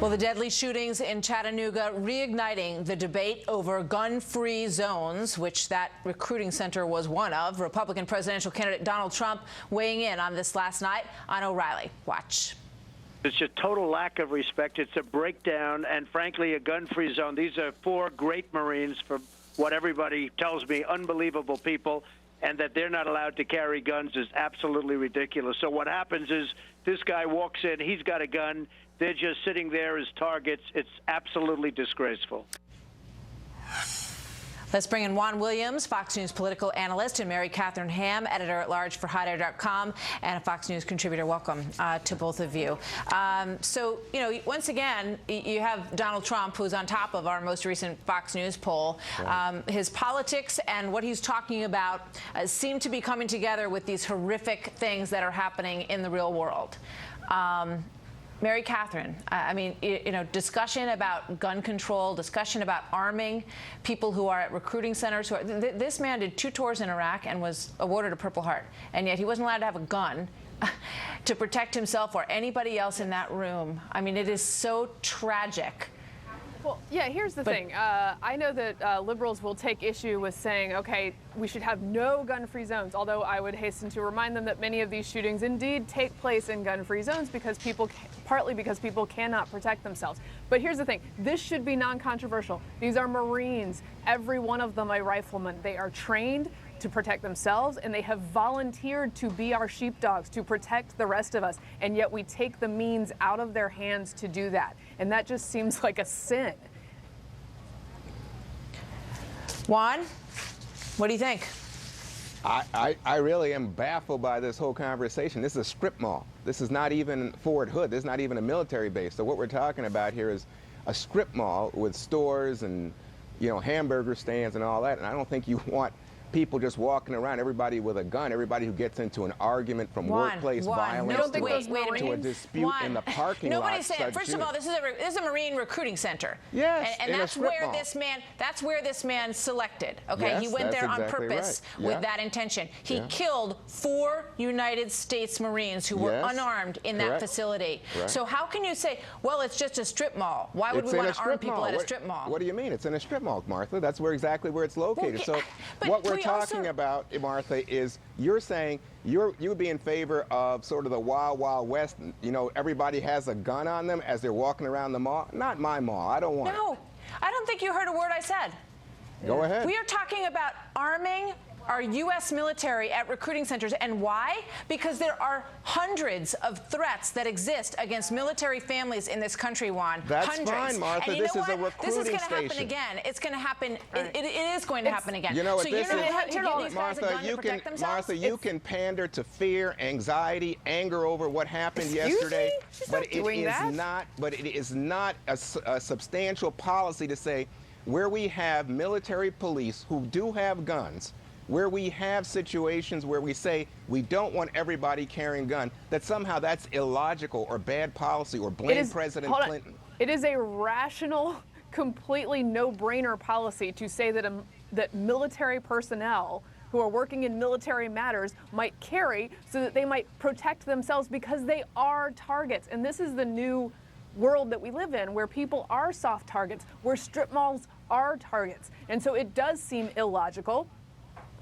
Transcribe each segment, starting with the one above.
Well, the deadly shootings in Chattanooga reigniting the debate over gun-free zones, which that recruiting center was one of. Republican presidential candidate Donald Trump weighing in on this last night on O'Reilly. Watch. It's a total lack of respect. It's a breakdown and, frankly, a gun-free zone. These are four great Marines, for what everybody tells me, unbelievable people, and that they're not allowed to carry guns is absolutely ridiculous. So what happens is this guy walks in, he's got a gun, they're just sitting there as targets. It's absolutely disgraceful. Let's bring in Juan Williams, Fox News political analyst, and Mary Katharine Ham, editor-at-large for HotAir.com and a Fox News contributor. Welcome to both of you. So, once again, you have Donald Trump, who's on top of our most recent Fox News poll. Right. His politics and what he's talking about seem to be coming together with these horrific things that are happening in the real world. Mary Katharine, I mean, discussion about gun control, discussion about arming people who are at recruiting centers. This man did 2 tours in Iraq and was awarded a Purple Heart, and yet he wasn't allowed to have a gun to protect himself or anybody else in that room. I mean, it is so tragic. Well, yeah, here's the thing. I know that liberals will take issue with saying, okay, we should have no gun-free zones, although I would hasten to remind them that many of these shootings indeed take place in gun-free zones because partly because people cannot protect themselves. But here's the thing. This should be non-controversial. These are Marines, every one of them a rifleman. They are trained to protect themselves, and they have volunteered to be our sheepdogs, to protect the rest of us, and yet we take the means out of their hands to do that. And that just seems like a sin. Juan, what do you think? I really am baffled by this whole conversation. This is a strip mall. This is not even Fort Hood. This is not even a military base. So what we're talking about here is a strip mall with stores and, hamburger stands and all that. And I don't think you want people just walking around, everybody with a gun, everybody who gets into an argument from workplace violence to a dispute in the parking lot. Nobody's saying. First of all, this is a Marine recruiting center. Yes, and that's where this man selected. Okay, yes, he went there on exactly purpose right. with that intention. He killed 4 United States Marines who were unarmed in that facility. Right. So how can you say, well, it's just a strip mall? Why would we want to arm people at a strip mall? What do you mean? It's in a strip mall, Martha. That's exactly where it's located. So what we're talking about, Martha, is you're saying you would be in favor of sort of the Wild Wild West. Everybody has a gun on them as they're walking around the mall. Not my mall. I don't want it. No, I don't think you heard a word I said. Go ahead. We are talking about arming our U.S. military at recruiting centers. And why? Because there are hundreds of threats that exist against military families in this country, Juan. That's hundreds. fine, Martha. This is a recruiting This is going to happen station. again. It's going to happen. It is going to happen again. You know what so this you're is? not going to give these guys a gun to protect themselves? Martha, you can pander to fear, anxiety, anger over what happened yesterday. But it is not a substantial policy to say where we have military police who do have guns, where we have situations where we say we don't want everybody carrying gun, that somehow that's illogical or bad policy or blame President Clinton. It is a rational, completely no-brainer policy to say that that military personnel who are working in military matters might carry so that they might protect themselves because they are targets. And this is the new world that we live in, where people are soft targets, where strip malls are targets. And so it does seem illogical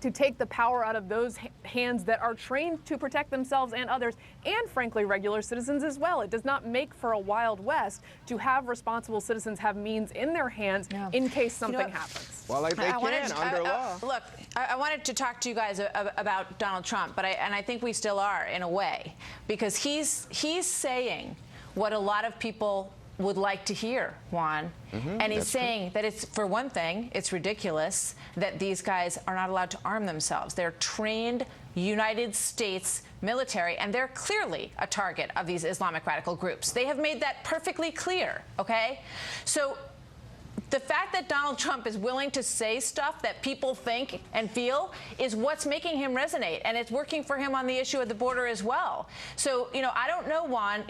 to take the power out of those hands that are trained to protect themselves and others, and frankly, regular citizens as well. It does not make for a Wild West to have responsible citizens have means in their hands in case something happes. Well, they can under law. Look, I wanted to talk to you guys about Donald Trump, but I think we still are in a way, because he's saying what a lot of people would like to hear, Juan. And he's saying that it's, for one thing, it's ridiculous that these guys are not allowed to arm themselves. They're trained United States military, and they're clearly a target of these Islamic radical groups. They have made that perfectly clear, okay? So the fact that Donald Trump is willing to say stuff that people think and feel is what's making him resonate, and it's working for him on the issue of the border as well. So, I don't know, Juan,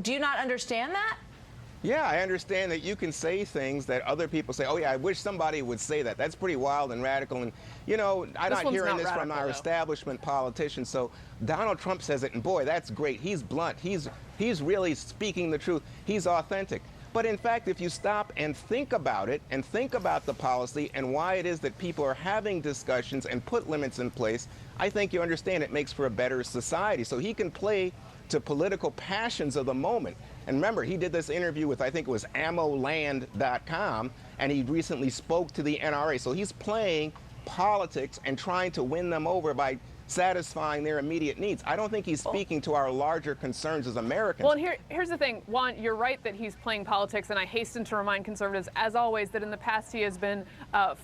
do you not understand that? Yeah, I understand that you can say things that other people say, oh yeah, I wish somebody would say that. That's pretty wild and radical. And, you know, I'm not hearing this from our establishment politicians. So Donald Trump says it, and boy, that's great. He's blunt. He's really speaking the truth. He's authentic. But in fact, if you stop and think about it, and think about the policy and why it is that people are having discussions and put limits in place, I think you understand it makes for a better society. So he can play to political passions of the moment. And remember, he did this interview with, I think it was ammoland.com, and he recently spoke to the NRA. So he's playing politics and trying to win them over by satisfying their immediate needs. I don't think he's speaking to our larger concerns as Americans. Well, and here's the thing, Juan, you're right that he's playing politics, and I hasten to remind conservatives, as always, that in the past he has been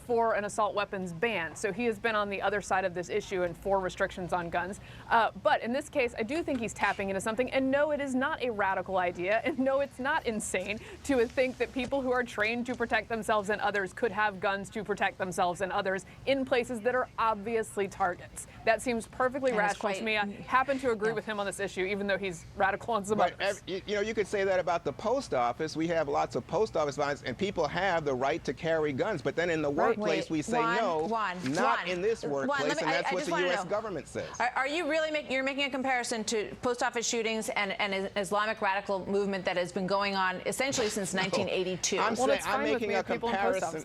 for an assault weapons ban. So he has been on the other side of this issue and for restrictions on guns. But in this case, I do think he's tapping into something. And no, it is not a radical idea. And no, it's not insane to think that people who are trained to protect themselves and others could have guns to protect themselves and others in places that are obviously targets. That seems perfectly rational to me. I happen to agree with him on this issue, even though he's radical on some others. You know, you could say that about the post office. We have lots of post office violence, and people have the right to carry guns. But then in the workplace, we say not in this workplace, and that's what the U.S. government says. Are you really you're making a comparison to post office shootings and an Islamic radical movement that has been going on essentially since 1982? I'm making a comparison.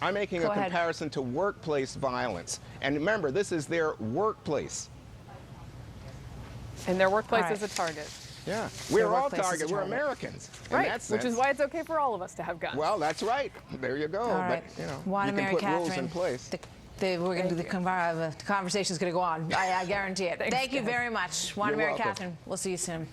I'm making a comparison to workplace violence. And remember, this is their workplace. And their workplace is a target. Yeah, we're all target. We're Americans. Right, which is why it's okay for all of us to have guns. Well, that's right. There you go. All right. But, you know, Juan and Mary Catherine, rules in place. We're going to do the conversation's going to go on. I guarantee it. Thank you very much. Juan and Mary Catherine. We'll see you soon.